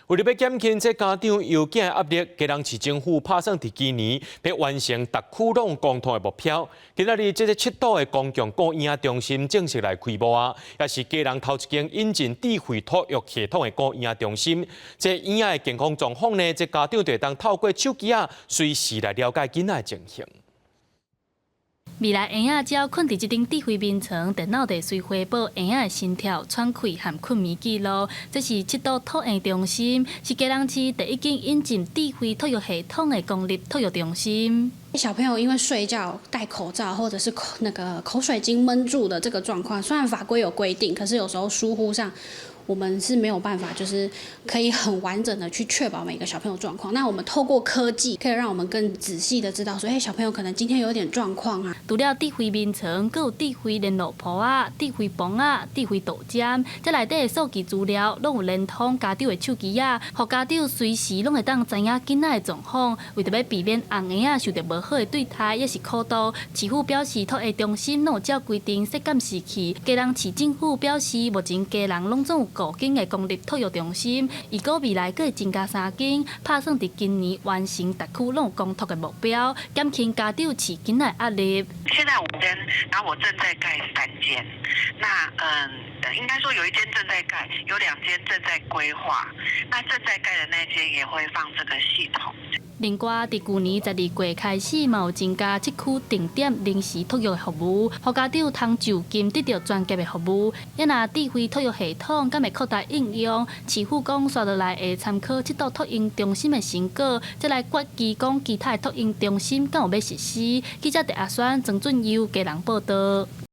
为了要减轻这家长邮件压力，基隆市政府打算伫今年要完成达区拢公投的目标。今仔日这个7度的公共顾婴中心正式来开幕啊，也是基隆头一间引进智慧托育系统的顾婴中心。这婴仔的健康状况呢，这家长就当透过手机啊，随时来了解囡仔的情形。未来婴仔只要困伫这顶智慧眠床，电脑就随回报婴仔的心跳、喘气和困眠记录。这是7度托婴中心，是基隆市第一间引进智慧托育系统的公立托育中心。小朋友因为睡觉戴口罩或者是口水巾闷住的这个状况，虽然法规有规定，可是有时候疏忽上，我们是没有办法，就是可以很完整的去确保每个小朋友状况。那我们透过科技，可以让我们更仔细的知道说，小朋友可能今天有点状况啊。除了智慧眠床，还有智慧联络簿啊、智慧磅啊、智慧导针，这内底的数据资料，拢有连通家长的手机啊，让家长随时拢会当知影囡仔的状况。为着要避免红婴仔受到无好的对待，也是苦度，市府表示托育中心拢有照规定设监视器。基隆市政府表示，目前基隆拢总有5间的公立托育中心，预估未来会增加3间，打算伫今年完成达区拢有公托的目标，减轻家长饲囡仔压力。现在5间，然后我正在盖3间，那应该说有1间正在盖，有2间正在规划，那正在盖的那间也会放这个系统。另外，伫去年12月开始，嘛有增加这区定点临时托育的服务，让家长通就近得到专业的服务。也若智慧托育系统敢会扩大应用，市府讲刷落来会参考7度托婴中心的成果，再来决议讲其他的托婴中心敢有要实施。记者陈阿轩、曾俊佑，基隆报道。